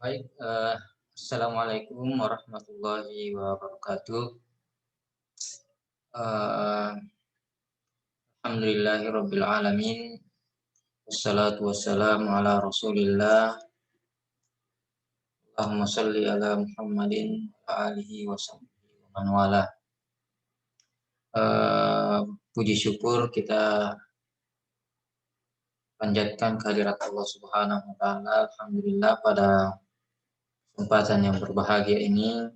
Baik, assalamualaikum warahmatullahi wabarakatuh. Eh, Alhamdulillahirabbil alamin. Wassalatu wassalamu ala Rasulillah. Allahumma shalli ala Muhammadin wa alihi wa sahbihi wa man wala. Eh, Puji syukur kita panjatkan kehadirat Allah Subhanahu wa taala. Alhamdulillah pada kesempatan yang berbahagia ini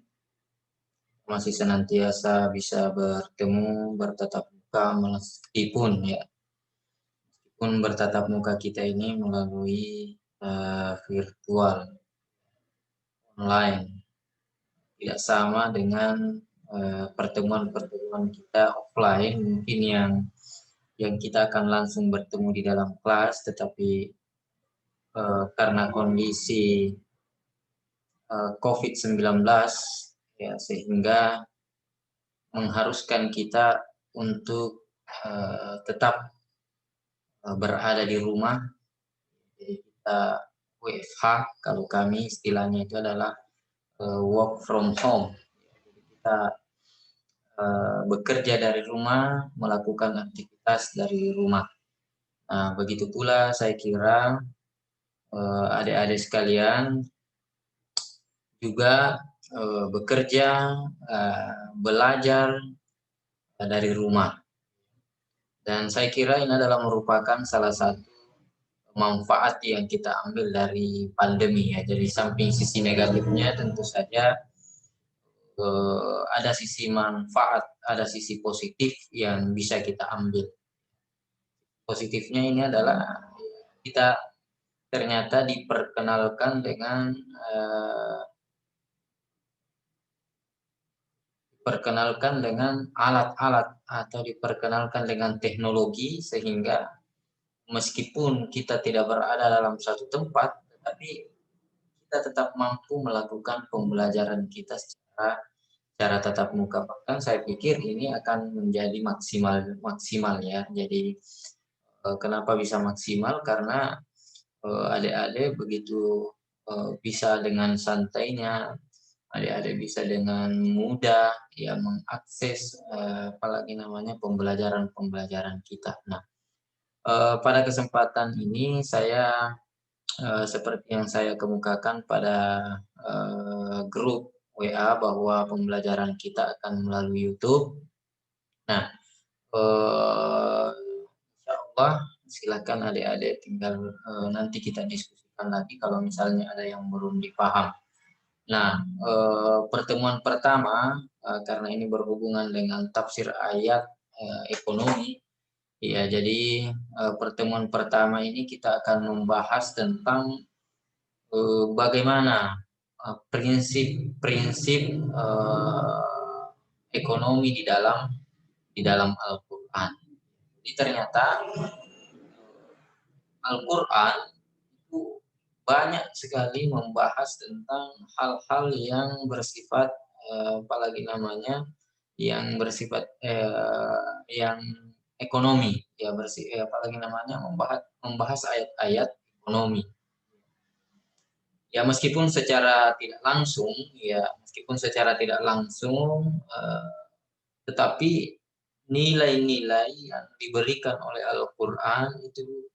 masih senantiasa bisa bertemu, bertatap muka meskipun bertatap muka kita ini melalui virtual online, tidak sama dengan pertemuan-pertemuan kita offline mungkin yang kita akan langsung bertemu di dalam kelas, tetapi karena kondisi COVID-19 ya, sehingga mengharuskan kita untuk tetap berada di rumah. Jadi kita WFH, kalau kami istilahnya itu adalah work from home. Jadi kita bekerja dari rumah, melakukan aktivitas dari rumah. Nah, begitu pula saya kira adik-adik sekalian juga bekerja, belajar dari rumah. Dan saya kira ini adalah merupakan salah satu manfaat yang kita ambil dari pandemi ya. Jadi samping sisi negatifnya tentu saja ada sisi manfaat, ada sisi positif yang bisa kita ambil. Positifnya ini adalah kita ternyata diperkenalkan dengan alat-alat atau diperkenalkan dengan teknologi, sehingga meskipun kita tidak berada dalam satu tempat, tetapi kita tetap mampu melakukan pembelajaran kita secara tatap muka. Bahkan saya pikir ini akan menjadi maksimal ya. Jadi kenapa bisa maksimal? Karena adik-adik begitu bisa dengan santainya, adik-adik bisa dengan mudah ya mengakses apalagi namanya pembelajaran kita. Nah, pada kesempatan ini saya seperti yang saya kemukakan pada grup WA bahwa pembelajaran kita akan melalui YouTube. Nah, eh, insya Allah silakan adik-adik tinggal nanti kita diskusikan lagi kalau misalnya ada yang belum dipaham. Nah, pertemuan pertama karena ini berhubungan dengan tafsir ayat ekonomi. Ya, jadi pertemuan pertama ini kita akan membahas tentang bagaimana prinsip-prinsip ekonomi di dalam Al-Qur'an. Jadi ternyata Al-Qur'an itu banyak sekali membahas tentang hal-hal yang bersifat apalagi namanya yang bersifat yang ekonomi ya, apalagi namanya membahas ayat-ayat ekonomi. Ya meskipun secara tidak langsung, tetapi nilai-nilai yang diberikan oleh Al-Qur'an itu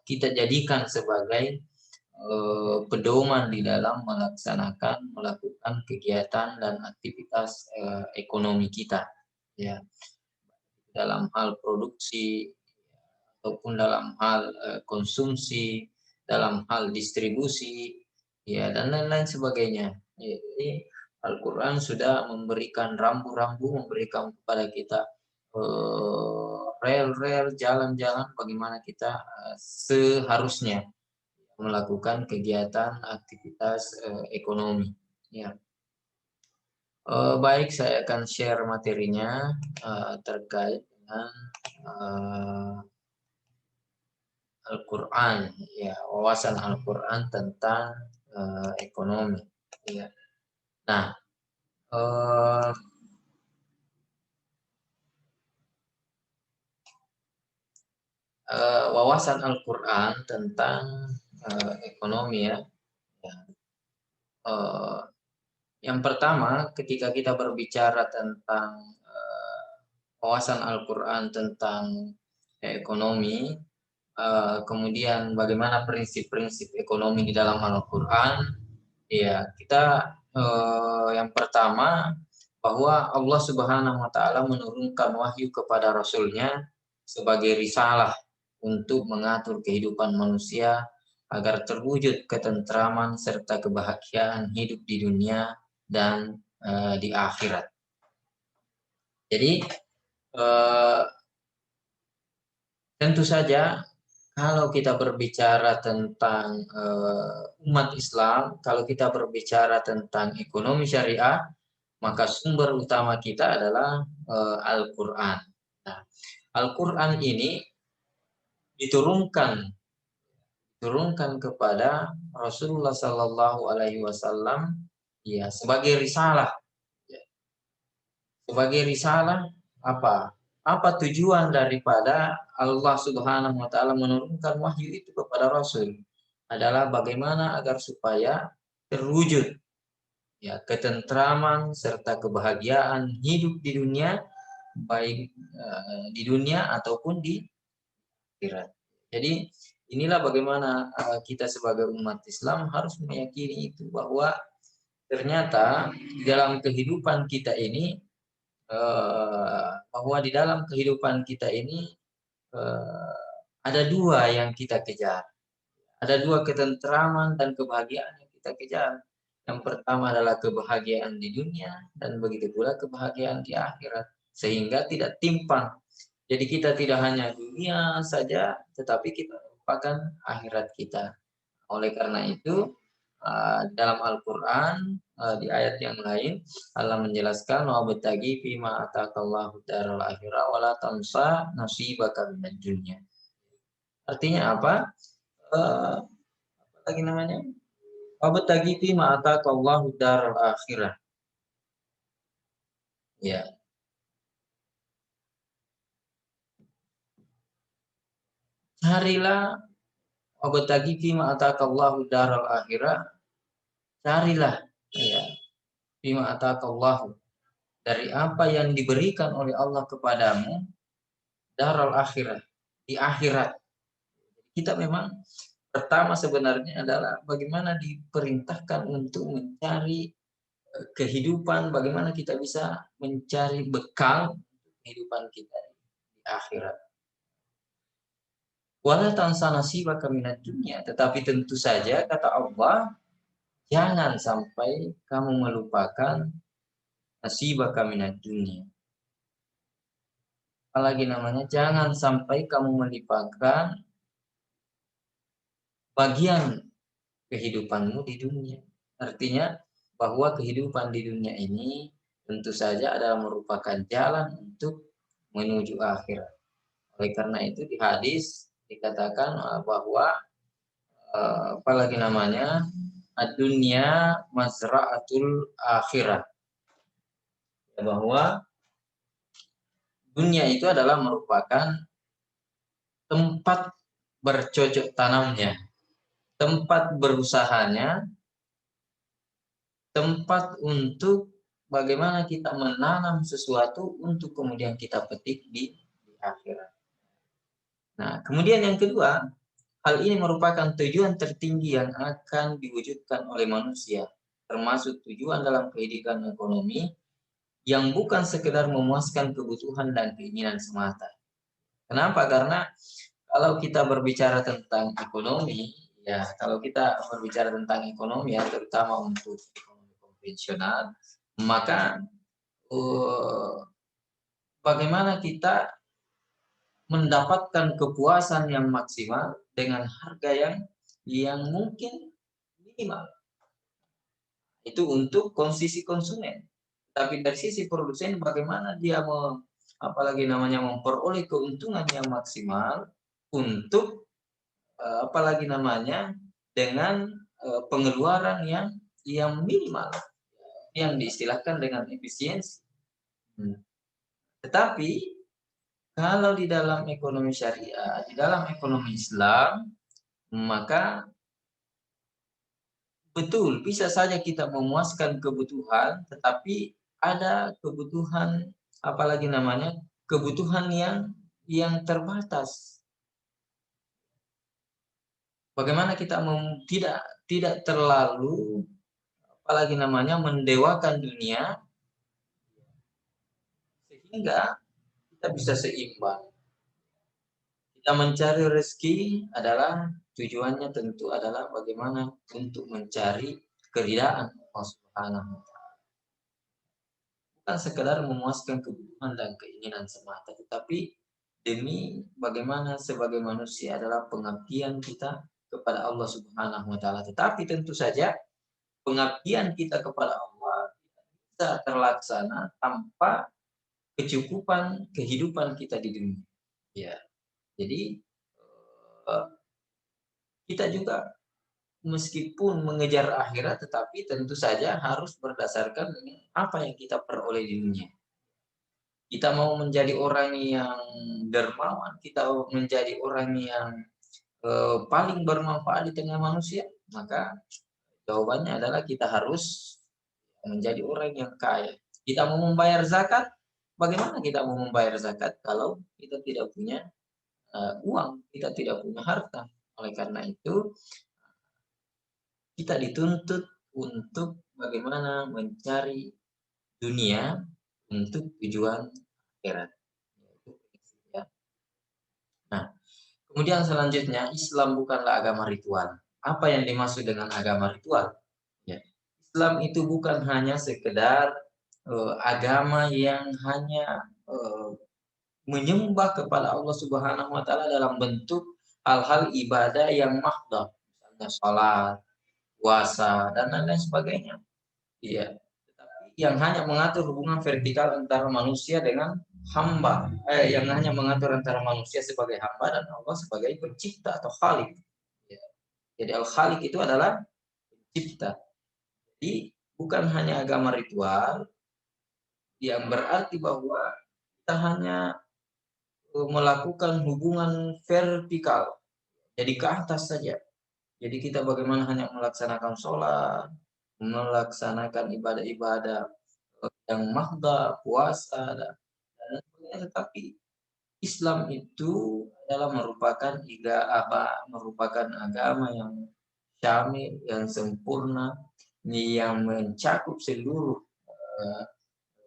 kita jadikan sebagai pedoman di dalam melakukan kegiatan dan aktivitas ekonomi kita, ya, dalam hal produksi ataupun dalam hal konsumsi, dalam hal distribusi, ya, dan lain-lain sebagainya. Ya, jadi Al-Quran sudah memberikan rambu-rambu, memberikan kepada kita rel-rel, jalan-jalan bagaimana kita seharusnya melakukan kegiatan aktivitas ekonomi. Ya. Baik, saya akan share materinya terkait dengan Al-Quran, ya, wawasan Al-Quran tentang ekonomi. Ya. Nah, wawasan Al-Quran tentang ekonomi ya. Yang pertama, ketika kita berbicara tentang wawasan Al-Quran tentang ekonomi, kemudian bagaimana prinsip-prinsip ekonomi di dalam Al-Quran, ya kita yang pertama bahwa Allah Subhanahu wa taala menurunkan wahyu kepada rasulnya sebagai risalah untuk mengatur kehidupan manusia agar terwujud ketentraman serta kebahagiaan hidup di dunia dan di akhirat. Jadi tentu saja kalau kita berbicara tentang umat Islam, kalau kita berbicara tentang ekonomi syariah, maka sumber utama kita adalah Al-Quran. Nah, Al-Quran ini diturunkan kepada Rasulullah Sallallahu Alaihi Wasallam ya sebagai risalah. Sebagai risalah apa? Apa tujuan daripada Allah Subhanahu wa taala menurunkan wahyu itu kepada Rasul? Adalah bagaimana agar supaya terwujud ya ketentraman serta kebahagiaan hidup di dunia, baik di dunia ataupun di akhirat. Jadi inilah bagaimana kita sebagai umat Islam harus meyakini itu, bahwa ternyata di dalam kehidupan kita ini bahwa di dalam kehidupan kita ini ada dua yang kita kejar. Ada dua ketentraman dan kebahagiaan yang kita kejar. Yang pertama adalah kebahagiaan di dunia dan begitu pula kebahagiaan di akhirat. Sehingga tidak timpang. Jadi kita tidak hanya dunia saja, tetapi kita lupakan akhirat kita. Oleh karena itu, dalam Al-Quran, di ayat yang lain, Allah menjelaskan, wabtaghi fima atakallahu daral akhirah wala tansa nasibaka minad dunya. Artinya apa? Apa lagi namanya? Wabtaghi fima atakallahu daral akhirah. Ya. Carilah wabtaghi fima atakallahu daral akhirah. Carilah ya, fima atakallahu, dari apa yang diberikan oleh Allah kepadamu, daral akhirah, di akhirat. Kita memang pertama sebenarnya adalah bagaimana diperintahkan untuk mencari kehidupan, bagaimana kita bisa mencari bekal kehidupan kita di akhirat. Wala tansa nasibaka minad dunya, tetapi tentu saja kata Allah, jangan sampai kamu melupakan nasibaka minad dunya. Apalagi namanya, jangan sampai kamu melupakan bagian kehidupanmu di dunia. Artinya bahwa kehidupan di dunia ini tentu saja adalah merupakan jalan untuk menuju akhirat. Oleh karena itu di hadis dikatakan bahwa apalagi namanya, ad-dunya mazra'atul akhirah. Bahwa dunia itu adalah merupakan tempat bercocok tanamnya, tempat berusahanya, tempat untuk bagaimana kita menanam sesuatu untuk kemudian kita petik di akhirat. Nah, kemudian yang kedua, hal ini merupakan tujuan tertinggi yang akan diwujudkan oleh manusia, termasuk tujuan dalam kehidupan ekonomi yang bukan sekedar memuaskan kebutuhan dan keinginan semata. Kenapa? Karena kalau kita berbicara tentang ekonomi, ya kalau kita berbicara tentang ekonomi ya, terutama untuk ekonomi konvensional, maka bagaimana kita mendapatkan kepuasan yang maksimal dengan harga yang mungkin minimal. Itu untuk konsumsi konsumen. Tapi dari sisi produsen, bagaimana dia apalagi namanya memperoleh keuntungan yang maksimal untuk apalagi namanya dengan pengeluaran yang minimal, yang diistilahkan dengan efisiensi. Tetapi kalau di dalam ekonomi syariah, di dalam ekonomi Islam, maka Betul, bisa saja kita memuaskan kebutuhan, tetapi ada kebutuhan, apalagi namanya, kebutuhan yang terbatas. Bagaimana kita tidak terlalu, apalagi namanya, mendewakan dunia sehingga kita bisa seimbang. Kita mencari rezeki adalah tujuannya tentu adalah bagaimana untuk mencari keridaan Allah Subhanahu wa Ta'ala. Bukan sekedar memuaskan kebutuhan dan keinginan semata, tetapi demi bagaimana sebagai manusia adalah pengabdian kita kepada Allah Subhanahu wa Ta'ala. Tetapi tentu saja pengabdian kita kepada Allah bisa terlaksana tanpa kecukupan kehidupan kita di dunia. Ya, jadi eh, kita juga meskipun mengejar akhirat, tetapi tentu saja harus berdasarkan apa yang kita peroleh di dunia. Kita mau menjadi orang yang dermawan, kita menjadi orang yang paling bermanfaat di tengah manusia, maka jawabannya adalah kita harus menjadi orang yang kaya. Kita mau membayar zakat, bagaimana kita mau membayar zakat kalau kita tidak punya uang, kita tidak punya harta. Oleh karena itu, kita dituntut untuk bagaimana mencari dunia untuk tujuan akhirat. Ya. Nah, kemudian selanjutnya, Islam bukanlah agama ritual. Apa yang dimaksud dengan agama ritual? Ya. Islam itu bukan hanya sekedar agama yang hanya menyembah kepada Allah Subhanahu wa Ta'ala dalam bentuk hal-hal ibadah yang mahdoh, misalnya sholat, puasa, dan lain-lain sebagainya. Iya. Yang hanya mengatur hubungan vertikal antara manusia dengan hamba, yang hanya mengatur antara manusia sebagai hamba dan Allah sebagai pencipta atau khalik. Ya. Jadi al-khalik itu adalah pencipta. Jadi bukan hanya agama ritual yang berarti bahwa kita hanya melakukan hubungan vertikal, jadi ke atas saja. Jadi kita bagaimana hanya melaksanakan sholat, melaksanakan ibadah-ibadah yang mahda, puasa, dan sebagainya. Tetapi Islam itu adalah merupakan agama yang syamil, yang sempurna, yang mencakup seluruh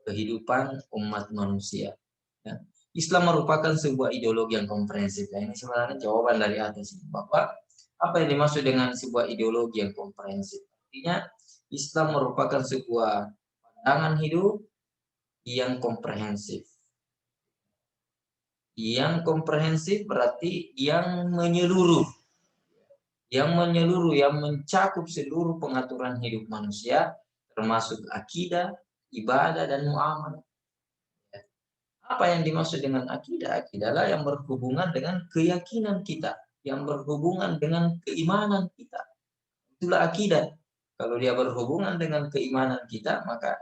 kehidupan umat manusia. Ya. Islam merupakan sebuah ideologi yang komprehensif. Ya, ini sebenarnya jawaban dari atas ini, bahwa apa yang dimaksud dengan sebuah ideologi yang komprehensif? Artinya Islam merupakan sebuah pandangan hidup yang komprehensif. Yang komprehensif berarti yang menyeluruh, yang mencakup seluruh pengaturan hidup manusia, termasuk akidah, ibadah, dan muamalah. Apa yang dimaksud dengan akidah? Akidah adalah yang berhubungan dengan keyakinan kita, yang berhubungan dengan keimanan kita. Itulah akidah. Kalau dia berhubungan dengan keimanan kita, maka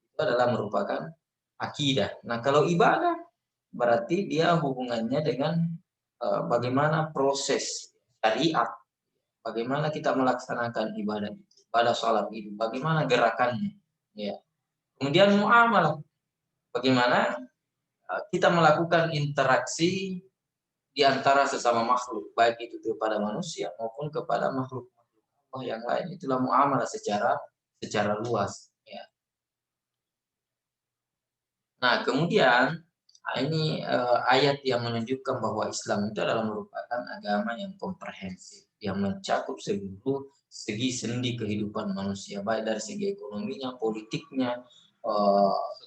itu adalah merupakan akidah. Nah, kalau ibadah berarti dia hubungannya dengan bagaimana proses syariat, bagaimana kita melaksanakan ibadah sholat itu, bagaimana gerakannya. Ya. Kemudian muamalah, bagaimana kita melakukan interaksi di antara sesama makhluk, baik itu kepada manusia maupun kepada makhluk Allah yang lain. Itulah muamalah secara luas. Ya. Nah, kemudian ini ayat yang menunjukkan bahwa Islam itu adalah merupakan agama yang komprehensif, yang mencakup seluruh segi sendi kehidupan manusia, baik dari segi ekonominya, politiknya,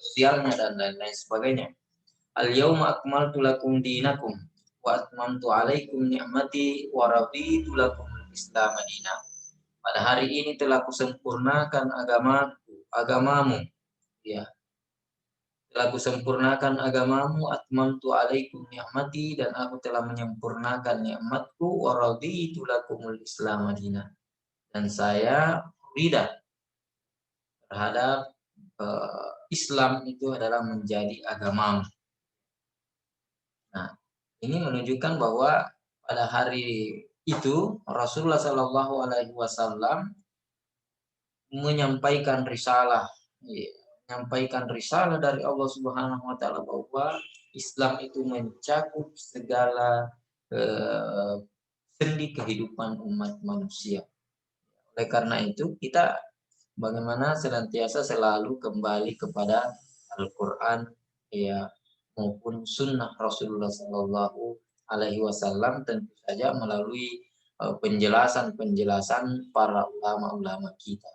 sosialnya, dan lain-lain sebagainya. Al-yawma akmaltu lakum dinakum wa atmamtu alaikum ni'mati wa raditu lakum Islam madinah. Pada hari ini telah kusempurnakan agamamu, ya. Telah kusempurnakan agamamu, atmamtu alaikum ni'mati, dan aku telah menyempurnakan nikmatku, wa raditu lakumul Islam madinah. Dan saya ridha terhadap Islam itu adalah menjadi agamamu. Nah, ini menunjukkan bahwa pada hari itu Rasulullah Shallallahu Alaihi Wasallam menyampaikan risalah, ya, menyampaikan risalah dari Allah Subhanahu wa taala bahwa Islam itu mencakup segala sendi kehidupan umat manusia. Oleh karena itu, kita bagaimana senantiasa selalu kembali kepada Al-Qur'an, ya, maupun sunnah Rasulullah Shallallahu Alaihi Wasallam, tentu saja melalui penjelasan-penjelasan para ulama-ulama kita.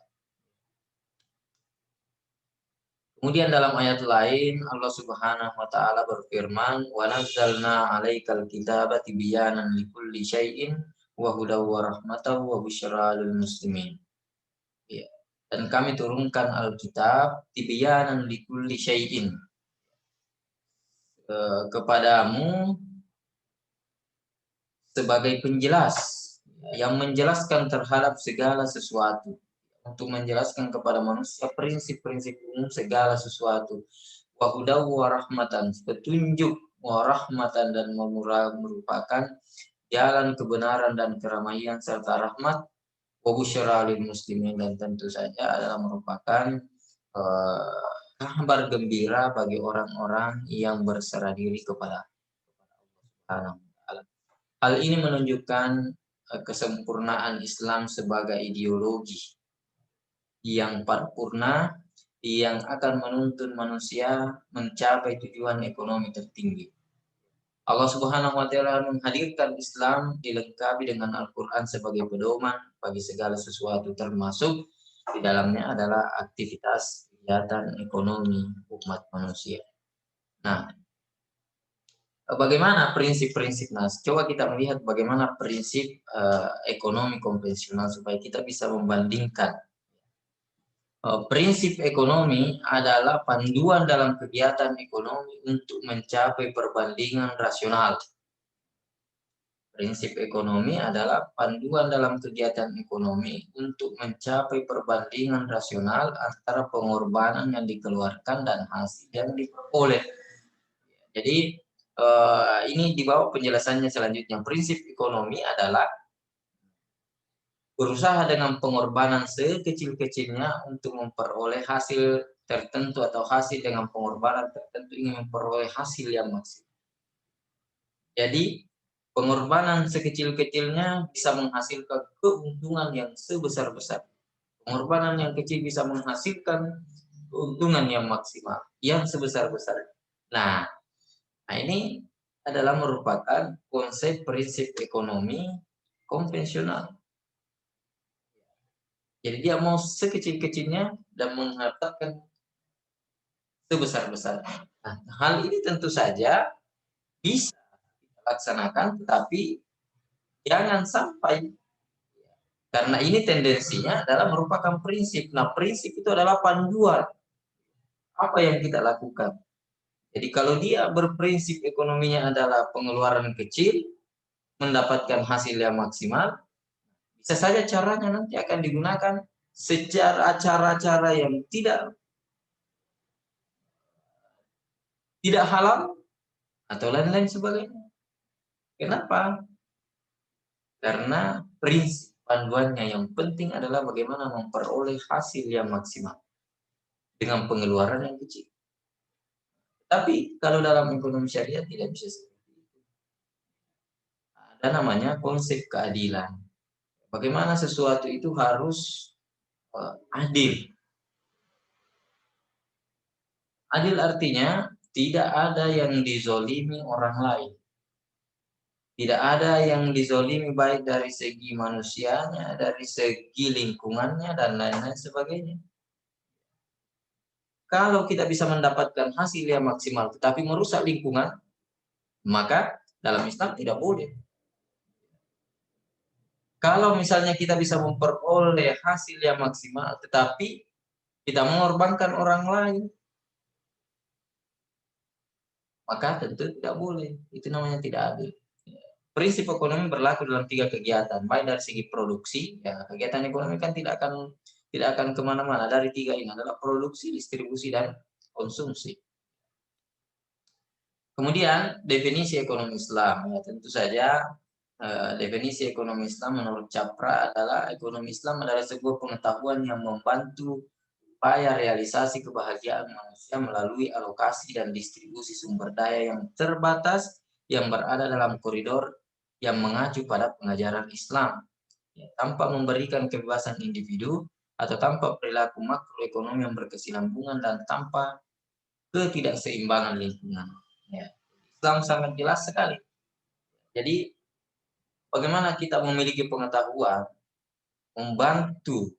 Kemudian dalam ayat lain Allah Subhanahu wa taala berfirman, "Wa nazzalna 'alaikal kitaba tibyanan likulli syai'in wa hudaw wa rahmatan wa busyra lil muslimin." Ya. Dan kami turunkan Alkitab tibyanan likulli syai'in, kepadamu sebagai penjelas yang menjelaskan terhadap segala sesuatu, untuk menjelaskan kepada manusia prinsip-prinsip umum segala sesuatu. Wa hudaw wa rahmatan, petunjuk, wa rahmatan, dan merupakan jalan kebenaran dan keramaian serta rahmat, wa busyra lil muslimin, dan tentu saja adalah merupakan kabar gembira bagi orang-orang yang berserah diri kepada Allah. Hal ini menunjukkan kesempurnaan Islam sebagai ideologi yang paripurna yang akan menuntun manusia mencapai tujuan ekonomi tertinggi. Allah Subhanahu wa taala menghadirkan Islam dilengkapi dengan Al-Qur'an sebagai pedoman bagi segala sesuatu, termasuk di dalamnya adalah aktivitas kegiatan ekonomi umat manusia. Nah, bagaimana prinsip-prinsip nas? Coba kita melihat bagaimana prinsip ekonomi konvensional supaya kita bisa membandingkan. Prinsip ekonomi adalah panduan dalam kegiatan ekonomi untuk mencapai perbandingan rasional. Prinsip ekonomi adalah panduan dalam kegiatan ekonomi untuk mencapai perbandingan rasional antara pengorbanan yang dikeluarkan dan hasil yang diperoleh. Jadi ini di bawah penjelasannya selanjutnya. Prinsip ekonomi adalah berusaha dengan pengorbanan sekecil-kecilnya untuk memperoleh hasil tertentu, atau hasil dengan pengorbanan tertentu ingin memperoleh hasil yang maksimal. Jadi pengorbanan sekecil-kecilnya bisa menghasilkan keuntungan yang sebesar-besar. Pengorbanan yang kecil bisa menghasilkan keuntungan yang maksimal, yang sebesar-besar. Nah, ini adalah merupakan konsep prinsip ekonomi konvensional. Jadi dia mau sekecil-kecilnya dan mengharapkan sebesar-besarnya. Nah, hal ini tentu saja bisa dilaksanakan, tetapi jangan sampai, karena ini tendensinya adalah merupakan prinsip. Nah, prinsip itu adalah panduan apa yang kita lakukan. Jadi kalau dia berprinsip ekonominya adalah pengeluaran kecil, mendapatkan hasil yang maksimal, bisa saja caranya nanti akan digunakan secara cara-cara yang tidak halal atau lain-lain sebagainya. Kenapa? Karena prinsip panduannya yang penting adalah bagaimana memperoleh hasil yang maksimal dengan pengeluaran yang kecil. Tapi kalau dalam ekonomi syariah tidak bisa seperti itu. Ada namanya konsep keadilan. Bagaimana sesuatu itu harus adil. Adil artinya tidak ada yang dizolimi orang lain. Tidak ada yang dizolimi baik dari segi manusianya, dari segi lingkungannya, dan lain-lain sebagainya. Kalau kita bisa mendapatkan hasil yang maksimal tetapi merusak lingkungan, maka dalam Islam tidak boleh. Kalau misalnya kita bisa memperoleh hasil yang maksimal tetapi kita mengorbankan orang lain, maka tentu tidak boleh. Itu namanya tidak adil. Prinsip ekonomi berlaku dalam 3 kegiatan, baik dari segi produksi, ya, kegiatan ekonomi kan tidak akan kemana-mana. Dari 3 ini adalah produksi, distribusi, dan konsumsi. Kemudian definisi ekonomi Islam, ya, tentu saja Definisi ekonomi Islam menurut Capra adalah ekonomi Islam adalah sebuah pengetahuan yang membantu upaya realisasi kebahagiaan manusia melalui alokasi dan distribusi sumber daya yang terbatas yang berada dalam koridor yang mengacu pada pengajaran Islam, ya, tanpa memberikan kebebasan individu atau tanpa perilaku makroekonomi yang berkesinambungan dan tanpa ketidakseimbangan lingkungan. Ya. Islam sangat jelas sekali. Jadi bagaimana kita memiliki pengetahuan membantu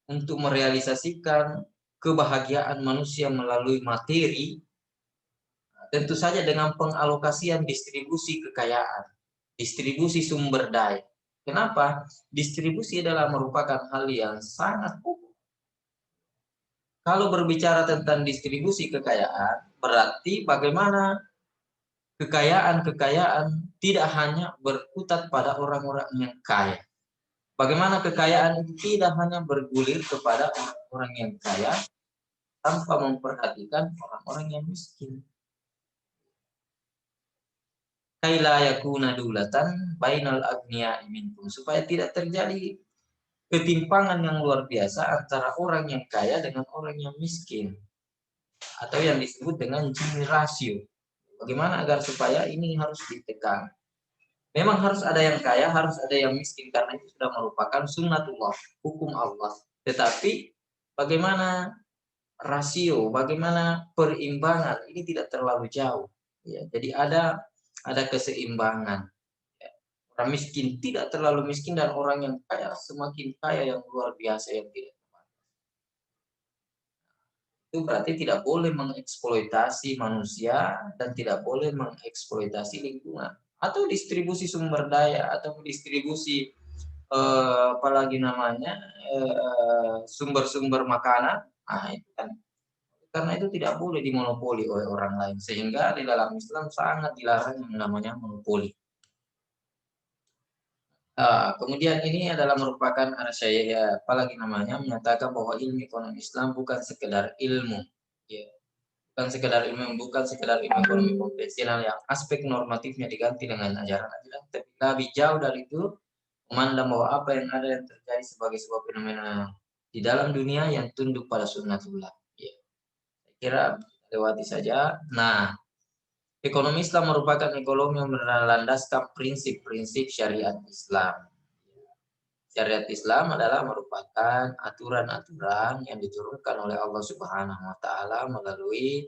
untuk merealisasikan kebahagiaan manusia melalui materi, tentu saja dengan pengalokasian distribusi kekayaan, distribusi sumber daya. Kenapa? Distribusi adalah merupakan hal yang sangat pokok. Kalau berbicara tentang distribusi kekayaan, berarti bagaimana kekayaan-kekayaan tidak hanya berkutat pada orang-orang yang kaya. Bagaimana kekayaan itu tidak hanya bergulir kepada orang-orang yang kaya tanpa memperhatikan orang-orang yang miskin. Kaila yakuna dulatan bainal agniya'i minkum, supaya tidak terjadi ketimpangan yang luar biasa antara orang yang kaya dengan orang yang miskin, atau yang disebut dengan Gini rasio. Bagaimana agar supaya ini harus ditekan. Memang harus ada yang kaya, harus ada yang miskin, karena itu sudah merupakan sunnatullah, hukum Allah. Tetapi bagaimana rasio, bagaimana perimbangan ini tidak terlalu jauh. Ya, jadi ada keseimbangan. Ya. Orang miskin tidak terlalu miskin dan orang yang kaya semakin kaya yang luar biasa yang tidak. Itu berarti tidak boleh mengeksploitasi manusia dan tidak boleh mengeksploitasi lingkungan atau distribusi sumber daya atau distribusi apalagi namanya sumber-sumber makanan. Nah, itu kan karena itu tidak boleh dimonopoli oleh orang lain, sehingga di dalam Islam sangat dilarang yang namanya monopoli. Kemudian ini adalah merupakan saya apalagi namanya menyatakan bahwa ilmu ekonomi Islam bukan sekedar ilmu, ya, bukan sekedar ilmu ekonomi konvensional yang aspek normatifnya diganti dengan ajaran-ajaran, tapi lebih jauh dari itu memandang bahwa apa yang ada yang terjadi sebagai sebuah fenomena di dalam dunia yang tunduk pada sunnatullah. Ya, saya kira lewati saja. Nah, ekonomi Islam merupakan ekonomi yang berlandaskan prinsip-prinsip syariat Islam. Syariat Islam adalah merupakan aturan-aturan yang diturunkan oleh Allah Subhanahu wa taala melalui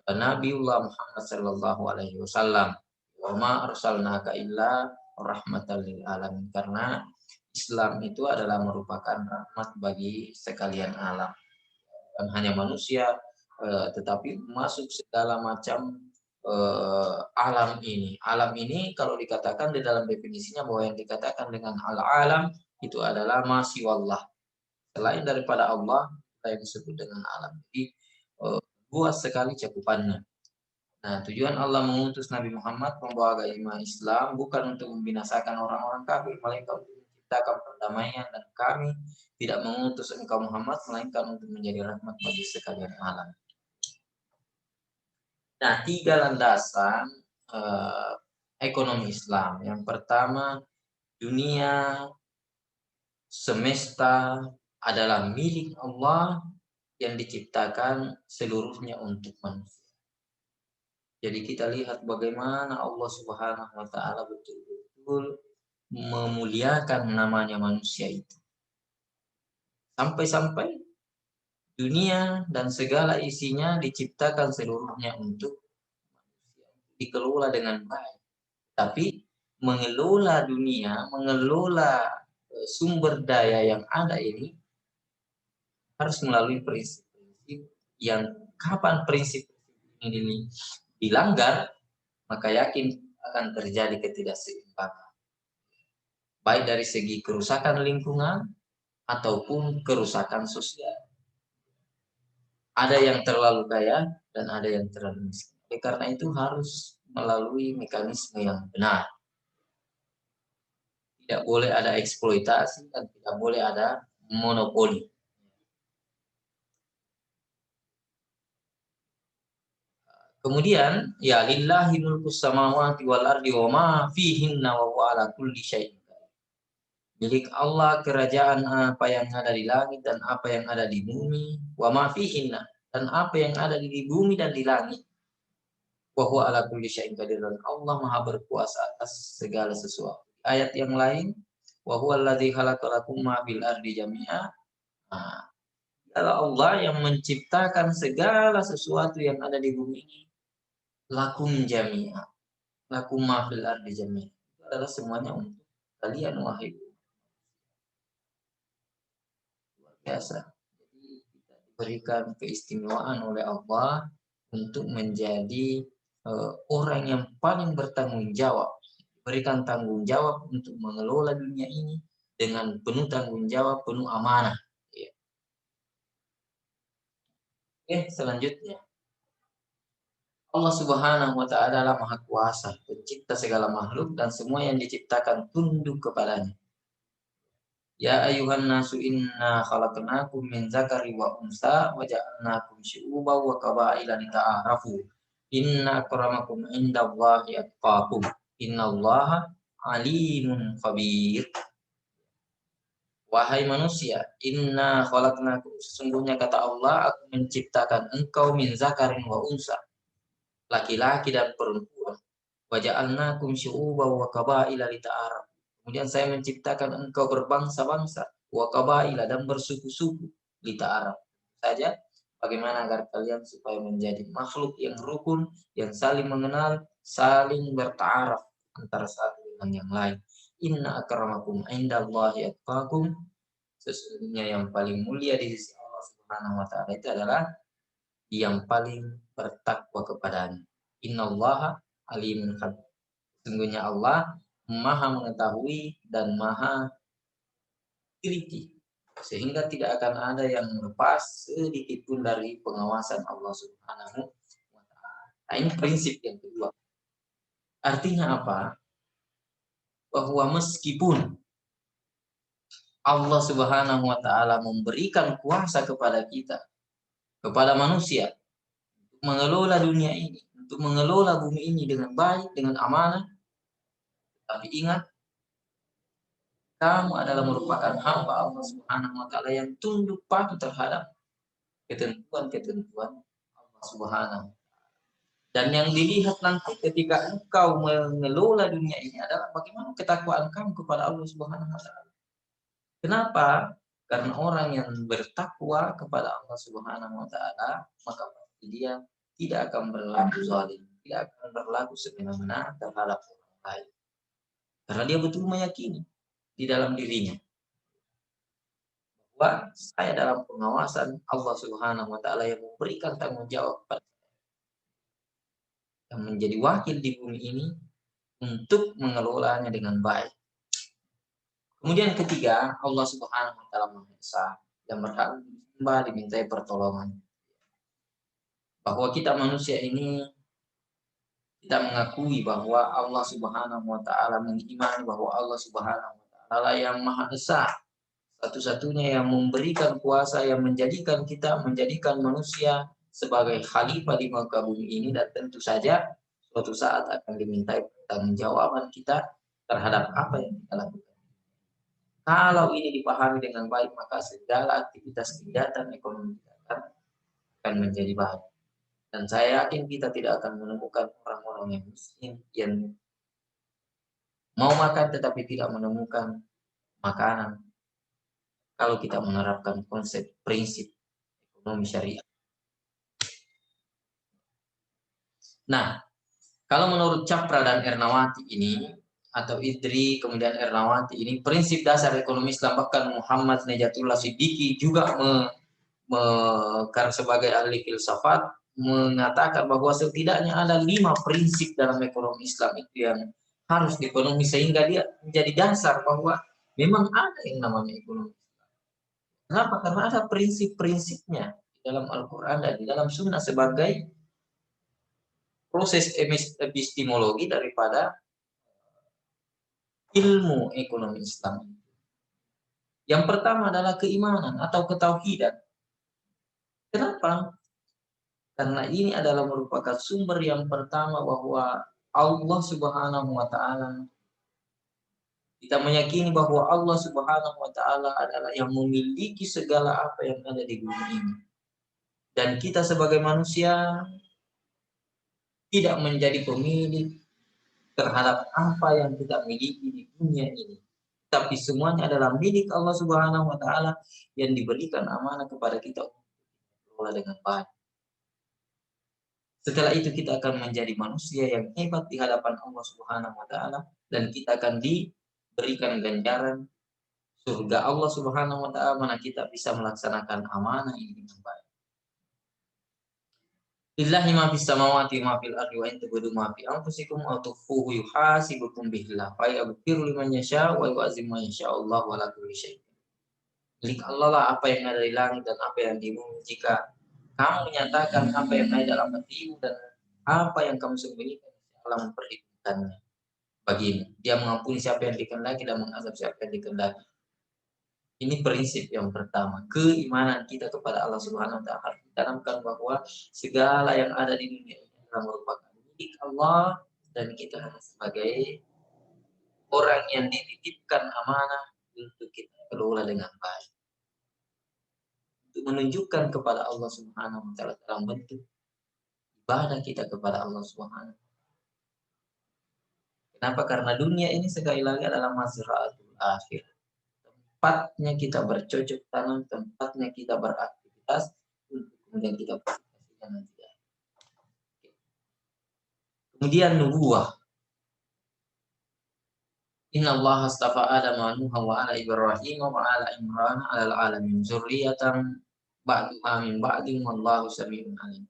Nabiullah Muhammad sallallahu alaihi wasallam. Wa ma arsalnaka illa rahmatan lil alamin. Karena Islam itu adalah merupakan rahmat bagi sekalian alam. Bukan hanya manusia, tetapi masuk segala macam alam ini. Alam ini kalau dikatakan di dalam definisinya bahwa yang dikatakan dengan al-alam itu adalah masyiwallah. Selain daripada Allah, yang disebut dengan alam. Jadi luas sekali cakupannya. Nah, tujuan Allah mengutus Nabi Muhammad membawa agama Islam bukan untuk membinasakan orang-orang kafir, melainkan untuk menciptakan perdamaian, dan kami tidak mengutus engkau Muhammad melainkan untuk menjadi rahmat bagi sekalian alam. Nah, 3 landasan ekonomi Islam. Yang pertama, dunia semesta adalah milik Allah yang diciptakan seluruhnya untuk manusia. Jadi kita lihat bagaimana Allah Subhanahu wa taala betul-betul memuliakan namanya manusia itu. Sampai-sampai dunia dan segala isinya diciptakan seluruhnya untuk manusia, dikelola dengan baik. Tapi mengelola dunia, mengelola sumber daya yang ada ini harus melalui prinsip-prinsip yang kapan prinsip ini dilanggar, maka yakin akan terjadi ketidakseimbangan. Baik dari segi kerusakan lingkungan ataupun kerusakan sosial. Ada yang terlalu kaya dan ada yang terlalu miskin. Karena itu harus melalui mekanisme yang benar. Tidak boleh ada eksploitasi dan tidak boleh ada monopoli. Kemudian ya lillahi mulkus samawati wal ardi wa ma fihinna wa huwa ala kulli syai'in. Milik Allah kerajaan apa yang ada di langit dan apa yang ada di bumi, wa ma fihinna, dan apa yang ada di bumi dan di langit. Wa huwa ala kulli syai'in qadir. Allah Maha berkuasa atas segala sesuatu. Ayat yang lain, wa huwa alladzi khalaqalakum ma fil ardi jami'a. Nah, adalah Allah yang menciptakan segala sesuatu yang ada di bumi ini. Lakum jami'a. Lakum ma fil ardi jami'a. Itu adalah semuanya untuk kalian wahai. Luar biasa. Jadi kita diberikan keistimewaan oleh Allah untuk menjadi orang yang paling bertanggung jawab. Berikan tanggung jawab untuk mengelola dunia ini dengan penuh tanggung jawab, penuh amanah. Ya. Selanjutnya. Allah Subhanahu wa Ta'ala adalah Maha Kuasa, pencipta segala makhluk dan semua yang diciptakan tunduk kepadanya. Ya ayuhan nasu inna khalaqnakum min zakari wa unsa wa ja'alnakum syu'uban wa qabaila lita'arafu. Inna akramakum indallahi atqakum. Innallaha alimun khabir. Wahai manusia, inna khalaqnakum, sesungguhnya kata Allah, aku menciptakan engkau min zakarin wa unsa, laki-laki dan perempuan. Wa ja'alnakum syu'uban wa qabaila lita'arafu. Kemudian saya menciptakan engkau berbangsa-bangsa, wa qabaila, dan bersuku-suku, lita'arafu. Saja bagaimana agar kalian supaya menjadi makhluk yang rukun, yang saling mengenal, saling berta'aruf antara satu dengan yang lain. Inna akramakum indallahi atqakum, sesungguhnya yang paling mulia di sisi Allah Subhanahu wa Ta'ala itu adalah yang paling bertakwa kepadanya. Innallaha alimun khabir. Sesungguhnya Allah Maha mengetahui dan Maha teliti, sehingga tidak akan ada yang lepas sedikit pun dari pengawasan Allah Subhanahu wa Ta'ala. Nah, ini prinsip yang kedua. Artinya apa? Bahwa meskipun Allah Subhanahu wa Ta'ala memberikan kuasa kepada kita, kepada manusia, untuk mengelola dunia ini, untuk mengelola bumi ini dengan baik, dengan amanah, tapi ingat, kamu adalah merupakan hamba Allah Subhanahu wa Ta'ala yang tunduk patuh terhadap ketentuan-ketentuan Allah Subhanahu. Dan yang dilihat nanti ketika engkau mengelola dunia ini adalah bagaimana ketakwaan kamu kepada Allah Subhanahu wa Ta'ala. Kenapa? Karena orang yang bertakwa kepada Allah Subhanahu wa Ta'ala, maka pasti dia tidak akan berlaku zalim, tidak akan berlaku semena-mena terhadap orang lain. Karena dia betul meyakini di dalam dirinya bahwa saya dalam pengawasan Allah Subhanahu wa Ta'ala yang memberikan tanggung jawab pada saya, yang menjadi wakil di bumi ini untuk mengelolanya dengan baik. Kemudian ketiga, Allah Subhanahu wa Ta'ala Maha Esa, yang berhak disembah, dimintai pertolongan. Bahwa kita manusia ini tidak mengakui bahwa Allah Subhanahu wa Ta'ala, mengimani bahwa Allah Subhanahu wa Ta'ala yang Maha Esa, satu-satunya yang memberikan kuasa, yang menjadikan kita, menjadikan manusia sebagai khalifah di muka bumi ini, dan tentu saja suatu saat akan dimintai pertanggungjawaban kita terhadap apa yang kita lakukan. Kalau ini dipahami dengan baik, maka segala aktivitas kegiatan ekonomi kita akan menjadi baik. Dan saya yakin kita tidak akan menemukan orang-orang yang miskin, yang mau makan tetapi tidak menemukan makanan, kalau kita menerapkan konsep prinsip ekonomi syariah. Nah, kalau menurut Capra dan Ernawati ini, atau Idri kemudian Ernawati ini, prinsip dasar ekonomi Islam, bahkan Muhammad Najatullah Siddiqi juga karena sebagai ahli filsafat mengatakan bahwa setidaknya ada 5 prinsip dalam ekonomi Islam itu yang harus dipenuhi, sehingga dia menjadi dasar bahwa memang ada yang namanya ekonomi. Kenapa? Karena ada prinsip-prinsipnya di dalam Al-Quran dan di dalam Sunnah sebagai proses epistemologi daripada ilmu ekonomi Islam. Yang pertama adalah keimanan atau ketauhidan. Kenapa? Karena ini adalah merupakan sumber yang pertama bahwa Allah Subhanahu wa taala, kita meyakini bahwa Allah Subhanahu wa taala adalah yang memiliki segala apa yang ada di bumi ini. Dan kita sebagai manusia tidak menjadi pemilik terhadap apa yang kita miliki di dunia ini. Tapi semuanya adalah milik Allah Subhanahu wa taala yang diberikan amanah kepada kita untuk dikelola dengan baik. Setelah itu kita akan menjadi manusia yang hebat di hadapan Allah Subhanahu wa taala dan kita akan diberikan ganjaran surga Allah Subhanahu wa taala mana kita bisa melaksanakan amanah ini dengan baik. Lillahi ma fis samawati wa ma fil ardi wa in tubdu ma fi anfusikum aw tukhfuhu yuhasibukum billah fa yaghfiru liman yasha wa yu'azzimu man yasha Allah wa la kulli syai'. Milik Allah lah apa yang ada di langit dan apa yang di bumi. Jika kamu menyatakan apa yang ada dalam hatimu dan apa yang kamu sembunyikan, Allah memperhitungkannya bagimu. Dia mengampuni siapa yang dikehendaki dan mengazab siapa yang dikehendaki. Ini prinsip yang pertama. Keimanan kita kepada Allah Subhanahu wa taala harus ditanamkan bahwa segala yang ada di dunia ini adalah merupakan milik Allah dan kita sebagai orang yang dititipkan amanah untuk kita kelola dengan baik. Untuk menunjukkan kepada Allah Subhanahu wa taala dalam bentuk ibadah kita kepada Allah Subhanahu. Kenapa? Karena dunia ini sekali lagi adalah mazra'atul akhir. Tempatnya kita bercocok tanam, tempatnya kita beraktivitas, untuk kemudian kita praktikasikan nanti. Kemudian nubuwah. Inna Allah astafa Adam wa Nuha wa ala Ibrahim wa ala Imran ala alamin zurriyatan ba'duha min ba'din wallahu sami'un alim.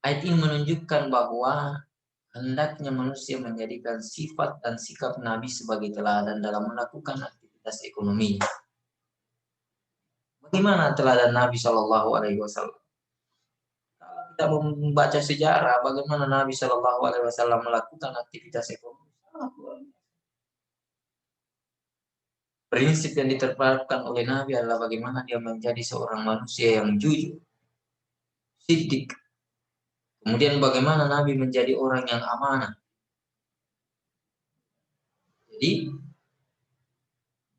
Ayat ini menunjukkan bahwa hendaknya manusia menjadikan sifat dan sikap Nabi sebagai teladan dalam melakukan aktivitas ekonomi. Bagaimana teladan Nabi Shallallahu Alaihi Wasallam? Kalau kita membaca sejarah, bagaimana Nabi Shallallahu Alaihi Wasallam melakukan aktivitas ekonomi? Prinsip yang diterapkan oleh Nabi adalah bagaimana dia menjadi seorang manusia yang jujur, siddiq. Kemudian bagaimana Nabi menjadi orang yang amanah. Jadi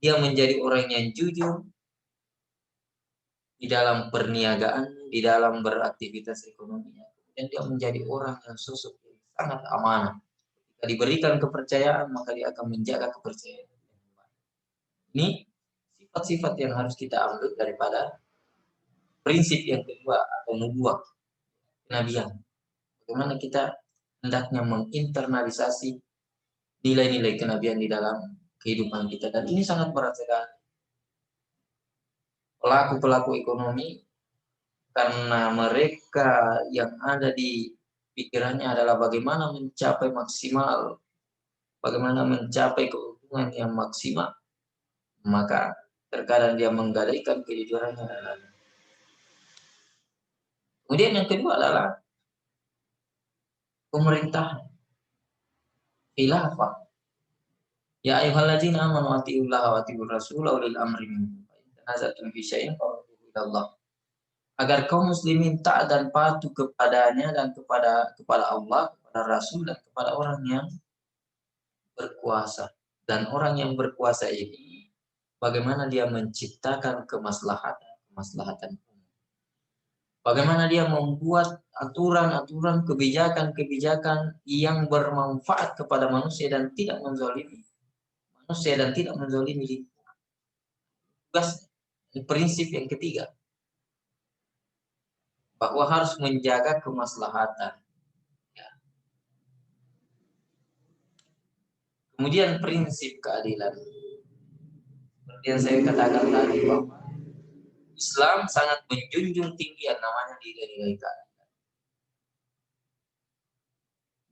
dia menjadi orang yang jujur di dalam perniagaan, di dalam beraktivitas ekonomi. Dan dia menjadi orang yang sosok yang sangat amanah. Jika diberikan kepercayaan, maka dia akan menjaga kepercayaan. Ini sifat-sifat yang harus kita ambil daripada prinsip yang kedua atau nubuwah, kenabian. Bagaimana kita hendaknya menginternalisasi nilai-nilai kenabian di dalam kehidupan kita. Dan ini sangat berat sekali. Pelaku-pelaku ekonomi, karena mereka yang ada di pikirannya adalah bagaimana mencapai maksimal, bagaimana mencapai keuntungan yang maksimal, maka terkadang dia menggadaikan kejujurannya. Kemudian yang kedua adalah pemerintah khilafah. Ya ayyuhalladzina amanu atiiullaha wa atiiur rasul wa ulil amri minkum. Tanazatum fi syai'in farudduhu ila Allah. Agar kaum muslimin taat dan patuh kepadanya dan kepada Allah, kepada Rasul dan kepada orang yang berkuasa. Dan orang yang berkuasa ini bagaimana dia menciptakan kemaslahatan. Bagaimana dia membuat aturan-aturan, kebijakan-kebijakan yang bermanfaat kepada manusia dan tidak menzalimi manusia dan tidak menzalimi lingkungan. Tugas prinsip yang ketiga, bahwa harus menjaga kemaslahatan. Ya. Kemudian prinsip keadilan. Seperti yang saya katakan tadi bahwa Islam sangat menjunjung tinggi yang namanya nilai-nilai keadilan.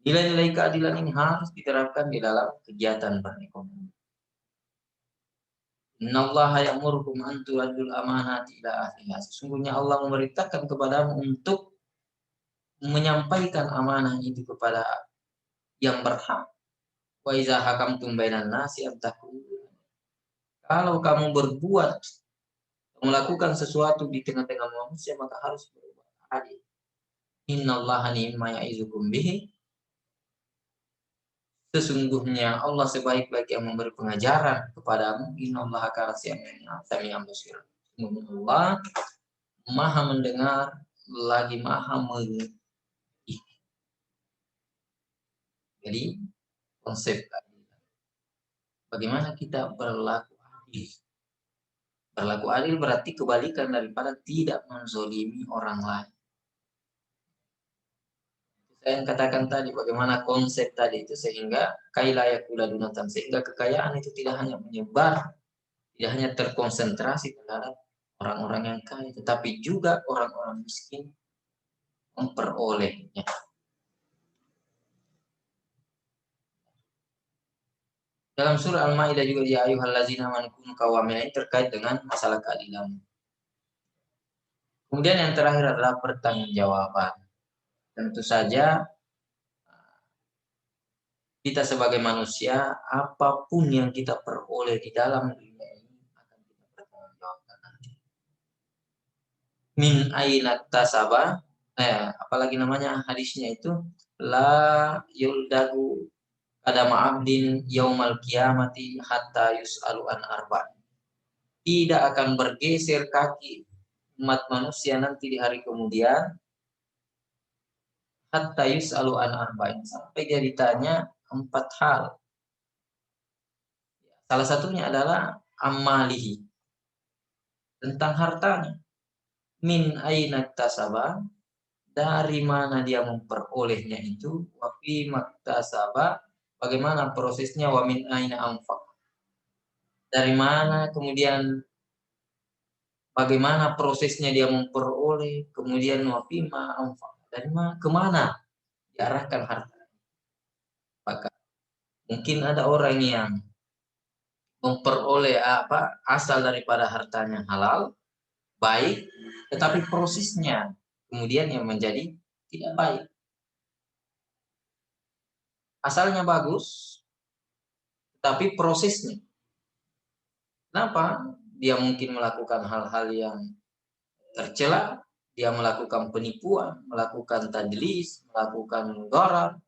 Nilai-nilai keadilan ini harus diterapkan di dalam kegiatan perekonomian. Innallaha ya'murukum an tu'addul amanati ila ahliha. Sesungguhnya Allah memerintahkan kepadamu untuk menyampaikan amanah itu kepada yang berhak. Wa iza hakamtum bainan nasi an tahkumu. Kalau kamu berbuat melakukan sesuatu di tengah-tengah manusia, maka harus berbuat adil. Innallaha ni'ma ya'izukum bihi. Sesungguhnya Allah sebaik-baik yang memberi pengajaran kepadamu. Innallaha kana sami'an basir. Allah Maha mendengar lagi Maha melihat. Jadi konsep bagaimana kita berlaku adil. Berlaku adil berarti kebalikan daripada tidak menzolimi orang lain. Saya yang katakan tadi, bagaimana konsep tadi itu sehingga kailaya dunatan, sehingga kekayaan itu tidak hanya menyebar, tidak hanya terkonsentrasi terhadap orang-orang yang kaya, tetapi juga orang-orang miskin memperolehnya. Dalam surah Al-Maidah juga ya ayyuhallazina amanu kunu qawamin, terkait dengan masalah keadilan. Kemudian yang terakhir adalah pertanggungjawaban. Tentu saja kita sebagai manusia, apapun yang kita peroleh di dalam dunia ini akan kita pertanggungjawabkan nanti. Min aina tasaba, apalagi namanya hadisnya itu, la yuldagu ada ma'abdin yaumal kiamati hatta yus'alu an arba. Tidak akan bergeser kaki umat manusia nanti di hari kemudian hatta yus'alu an arba'in, sampai dia ditanya 4 hal. Salah satunya adalah amalihi, tentang hartanya. Min aina tasaba, dari mana dia memperolehnya itu, wa fi maktasaba, bagaimana prosesnya, wa min aina anfaq, dari mana, kemudian bagaimana prosesnya dia memperoleh, kemudian wa fi ma anfaq, dari mana kemana diarahkan harta. Maka mungkin ada orang yang memperoleh asal daripada hartanya halal, baik, tetapi prosesnya kemudian yang menjadi tidak baik. Asalnya bagus, tetapi prosesnya. Kenapa? Dia mungkin melakukan hal-hal yang tercela, dia melakukan penipuan, melakukan tadlis, melakukan gharar.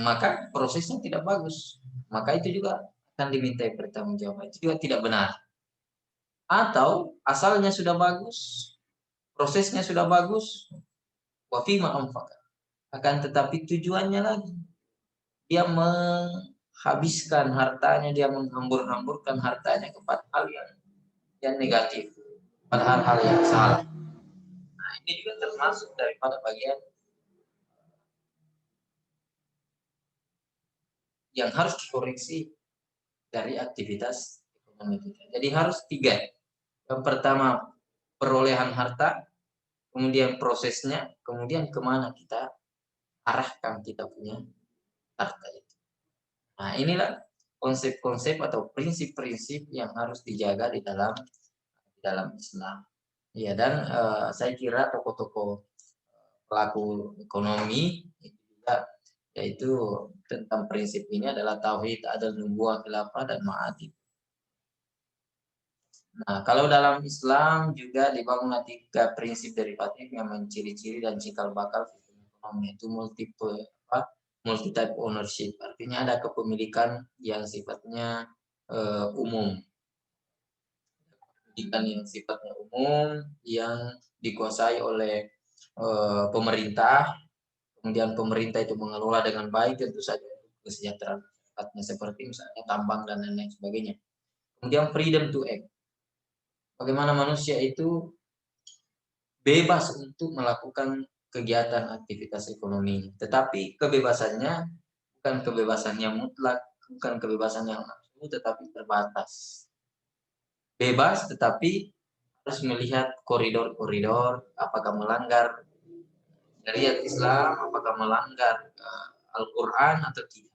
Maka prosesnya tidak bagus. Maka itu juga akan dimintai pertanggungjawaban. Itu juga tidak benar. Atau asalnya sudah bagus, prosesnya sudah bagus, wa fima anfaqa, akan tetapi tujuannya lagi dia menghabiskan hartanya, dia menghambur-hamburkan hartanya kepada hal yang negatif, pada hal-hal yang salah. Nah, ini juga termasuk daripada bagian yang harus dikoreksi dari aktivitas ekonomi kita. Jadi harus 3. Yang pertama, perolehan harta, kemudian prosesnya, kemudian kemana kita arahkan kita punya harta itu. Nah, inilah konsep-konsep atau prinsip-prinsip yang harus dijaga di dalam Islam. Ya, dan saya kira tokoh-tokoh pelaku ekonomi itu juga, yaitu tentang prinsip ini adalah tauhid, adil, nubuwah, khilafah, dan ma'adil. Nah, kalau dalam Islam juga dibangun 3 prinsip derivatif yang menciri-ciri dan cikal bakal sistem ekonomi, itu multi type ownership, artinya ada kepemilikan yang sifatnya umum, kepemilikan yang sifatnya umum yang dikuasai oleh pemerintah, kemudian pemerintah itu mengelola dengan baik, tentu saja kesejahteraan masyarakatnya, seperti misalnya tambang dan lain-lain sebagainya. Kemudian freedom to act, bagaimana manusia itu bebas untuk melakukan kegiatan aktivitas ekonomi, tetapi kebebasannya bukan kebebasan yang mutlak, bukan kebebasan yang absolut, tetapi terbatas. Bebas tetapi harus melihat koridor-koridor, apakah melanggar syariat Islam, apakah melanggar Al-Quran atau tidak.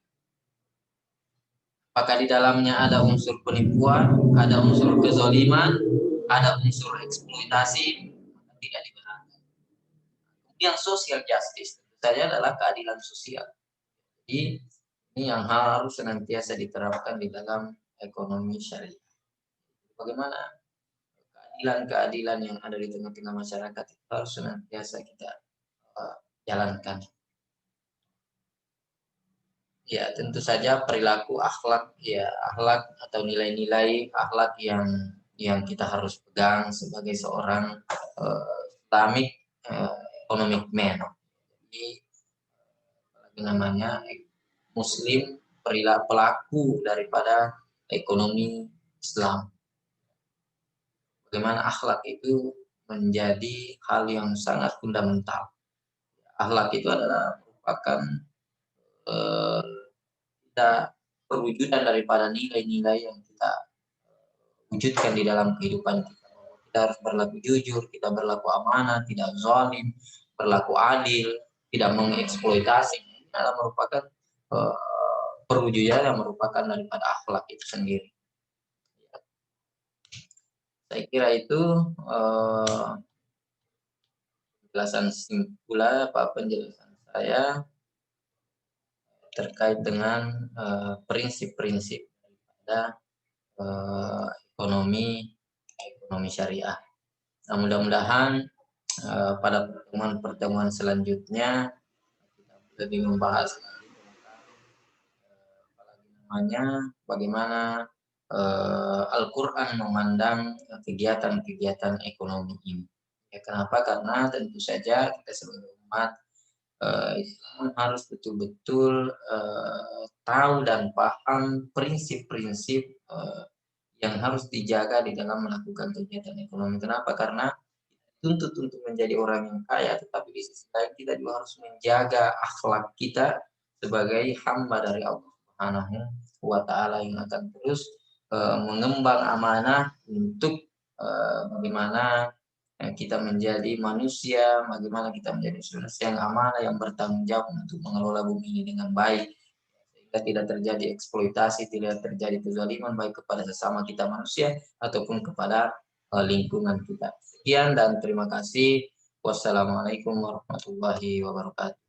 Apakah di dalamnya ada unsur penipuan, ada unsur kezaliman, ada unsur eksploitasi, tidak dibenarkan. Kemudian social justice, tentu saja adalah keadilan sosial. Jadi ini yang harus senantiasa diterapkan di dalam ekonomi syariah. bagaimana keadilan-keadilan yang ada di tengah-tengah masyarakat itu harus senantiasa kita jalankan. Ya, tentu saja perilaku akhlak, ya akhlak atau nilai-nilai akhlak yang kita harus pegang sebagai seorang Islamic economic man. Jadi namanya Muslim, pelaku daripada ekonomi Islam. Bagaimana akhlak itu menjadi hal yang sangat fundamental. Akhlak itu adalah merupakan kita perwujudan daripada nilai-nilai yang kita wujudkan di dalam kehidupan kita. Kita harus berlaku jujur, kita berlaku amanah, tidak zalim, berlaku adil, tidak mengeksploitasi. Ini adalah merupakan perwujudan yang merupakan daripada akhlak itu sendiri. Saya kira itu penjelasan penjelasan saya terkait dengan prinsip-prinsip daripada ekonomi syariah. Nah, mudah-mudahan pada pertemuan selanjutnya kita lebih membahas bagaimana Al-Quran memandang kegiatan-kegiatan ekonomi ini. Ya, kenapa? Karena tentu saja kita sebagai umat Islam harus betul-betul tahu dan paham prinsip-prinsip yang harus dijaga di dalam melakukan kegiatan ekonomi. Kenapa? Karena tuntut untuk menjadi orang yang kaya, tetapi di sisi lain kita juga harus menjaga akhlak kita sebagai hamba dari Allah Subhanahu wa Ta'ala yang akan terus mengemban amanah untuk bagaimana kita menjadi manusia, bagaimana kita menjadi manusia yang amanah, yang bertanggung jawab untuk mengelola bumi ini dengan baik, sehingga tidak terjadi eksploitasi, tidak terjadi kezaliman baik kepada sesama kita manusia ataupun kepada lingkungan kita. Sekian dan terima kasih. Wassalamualaikum warahmatullahi wabarakatuh.